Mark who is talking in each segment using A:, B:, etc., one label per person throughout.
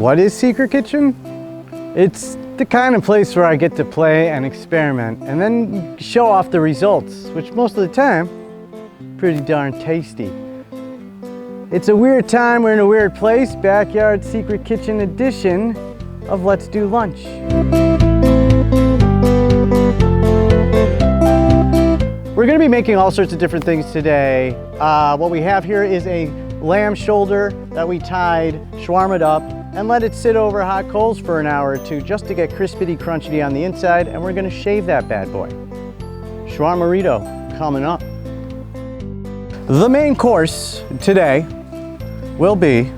A: What is Secret Kitchen? It's the kind of place where I get to play and experiment and then show off the results, which most of the time, pretty darn tasty. It's a weird time, we're in a weird place, Backyard Secret Kitchen edition of Let's Do Lunch. We're gonna be making all sorts of different things today. What we have here is a lamb shoulder that we tied, shawarma'd up, and let it sit over hot coals for an hour or two just to get crispity, crunchy on the inside, and we're gonna shave that bad boy. Schwarmarito coming up. The main course today will be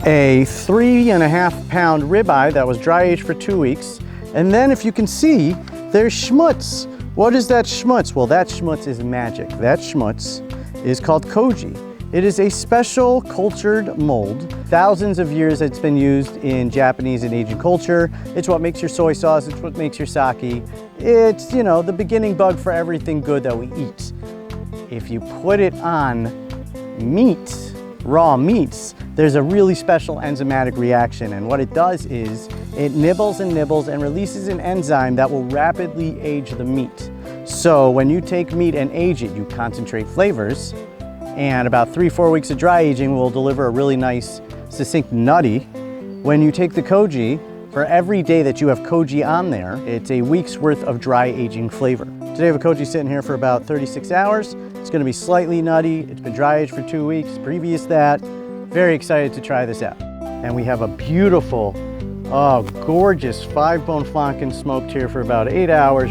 A: a 3.5 pound ribeye that was dry aged for 2 weeks. And then if you can see, there's schmutz. What is that schmutz? Well, that schmutz is magic. That schmutz is called koji. It is a special cultured mold. Thousands of years it's been used in Japanese and Asian culture. It's what makes your soy sauce, it's what makes your sake. It's, you know, the beginning bug for everything good that we eat. If you put it on meat, raw meats, there's a really special enzymatic reaction, and what it does is it nibbles and nibbles and releases an enzyme that will rapidly age the meat. So when you take meat and age it, you concentrate flavors, and about 3-4 weeks of dry aging will deliver a really nice, succinct nutty. When you take the koji, for every day that you have koji on there, it's a week's worth of dry aging flavor. Today I have a koji sitting here for about 36 hours. It's gonna be slightly nutty. It's been dry aged for 2 weeks. Previous that, very excited to try this out. And we have a beautiful, gorgeous 5-bone flanken smoked here for about 8 hours.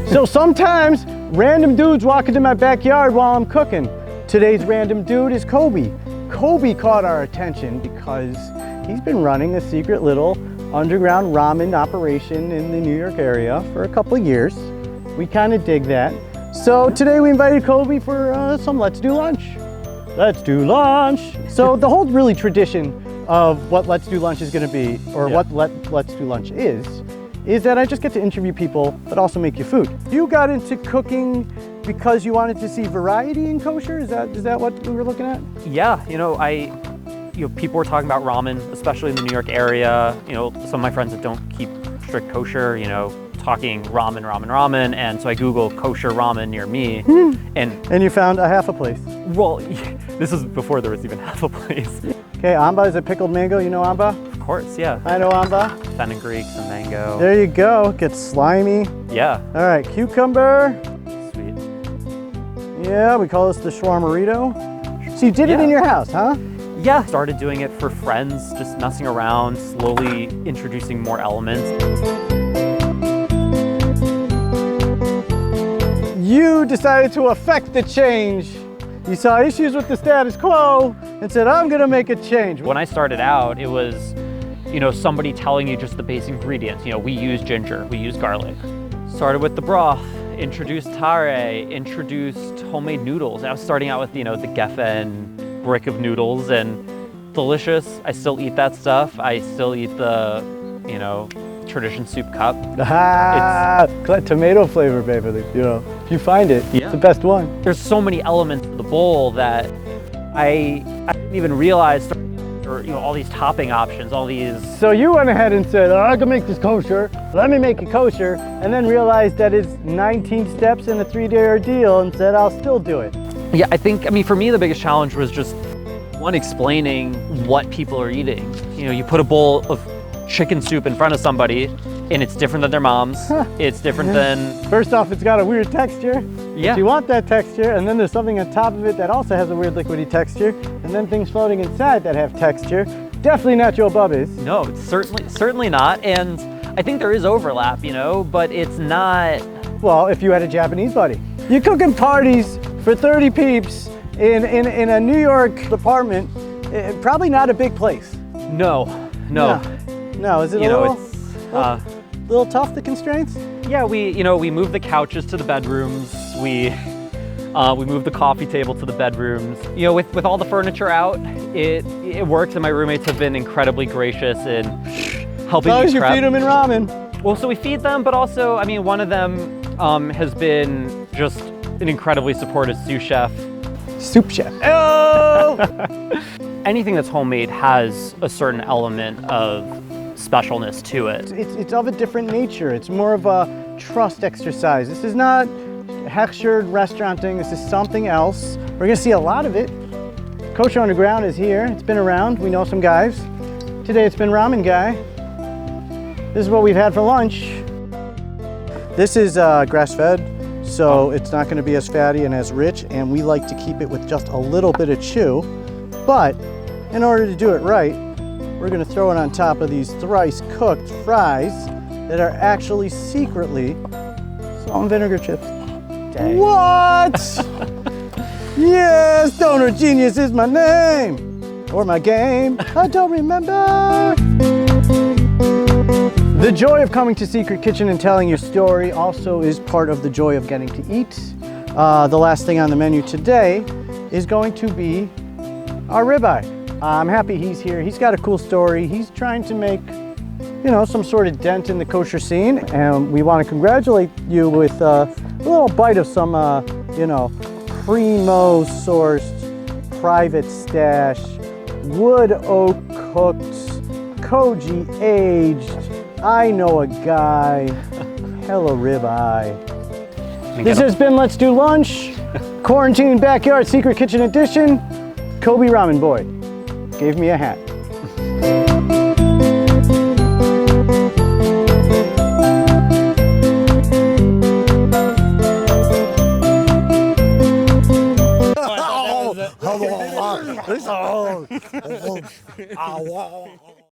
A: So sometimes random dudes walk into my backyard while I'm cooking. Today's random dude is Coby. Coby caught our attention because he's been running a secret little underground ramen operation in the New York area for a couple of years. We kind of dig that. So today we invited Coby for some Let's Do Lunch. Let's do lunch. So the whole really tradition of what Let's Do Lunch is gonna be, or what Let's Do Lunch is that I just get to interview people, but also make you food. You got into cooking because you wanted to see variety in kosher? Is that what we were looking at?
B: Yeah, people were talking about ramen, especially in the New York area. Some of my friends that don't keep strict kosher, talking ramen, and so I Googled kosher ramen near me, and
A: you found a half a place.
B: Well, this was before there was even half a place.
A: Okay, amba is a pickled mango. You know amba?
B: Of course, yeah.
A: I know amba.
B: Fenugreek, some mango.
A: There you go. Gets slimy.
B: Yeah.
A: All right, cucumber.
B: Sweet.
A: Yeah, we call this the schwarmarito. So you did it in your house, huh?
B: Yeah, started doing it for friends, just messing around, slowly introducing more elements.
A: You decided to affect the change. You saw issues with the status quo and said, I'm gonna make a change.
B: When I started out, it was, somebody telling you just the basic ingredients. We use ginger, we use garlic. Started with the broth, introduced tare, introduced homemade noodles. I was starting out with, the geffen brick of noodles, and delicious. I still eat that stuff. I still eat the, tradition soup cup.
A: It's tomato flavor, baby. If you find it, it's the best one.
B: There's so many elements to the bowl that I didn't even realize, or all these topping options, all these.
A: So you went ahead and said, I can make this kosher. Let me make it kosher, and then realized that it's 19 steps in a 3-day ordeal, and said, I'll still do it.
B: Yeah, I think, for me, the biggest challenge was just one, explaining what people are eating. You put a bowl of chicken soup in front of somebody and it's different than their mom's. It's different than...
A: First off, it's got a weird texture.
B: Yeah.
A: But you want that texture, and then there's something on top of it that also has a weird liquidy texture, and then things floating inside that have texture. Definitely not Joe Bubba's.
B: No, it's certainly not. And I think there is overlap, but it's not...
A: Well, if you had a Japanese buddy. You're cooking parties for 30 peeps in a New York apartment, probably not a big place.
B: No.
A: No, is it a little tough, the constraints?
B: Yeah, we moved the couches to the bedrooms. We moved the coffee table to the bedrooms. With all the furniture out, it works, and my roommates have been incredibly gracious in helping me prep.
A: As long as you feed them in ramen.
B: Well, so we feed them, but also, one of them has been just an incredibly supportive sous chef.
A: Soup chef. Oh!
B: anything that's homemade has a certain element of specialness to it.
A: It's of a different nature. It's more of a trust exercise. This is not hechshered restaurant thing. This is something else. We're gonna see a lot of it. Kosher Underground is here. It's been around. We know some guys. Today it's been Ramen Guy. This is what we've had for lunch. This is grass-fed, so it's not gonna be as fatty and as rich, and we like to keep it with just a little bit of chew. But in order to do it right, we're gonna throw it on top of these thrice cooked fries that are actually secretly salt and vinegar chips. Dang. What? Yes, Stoner Genius is my name, or my game, I don't remember. The joy of coming to Secret Kitchen and telling your story also is part of the joy of getting to eat. The last thing on the menu today is going to be our ribeye. I'm happy he's here. He's got a cool story. He's trying to make, you know, some sort of dent in the kosher scene, and we want to congratulate you with a little bite of some, you know, primo sourced, private stash, wood oak cooked, koji aged, I know a guy, hello ribeye. This has been Let's Do Lunch, Quarantine Backyard Secret Kitchen Edition. Coby Ramen Boy gave me a hat.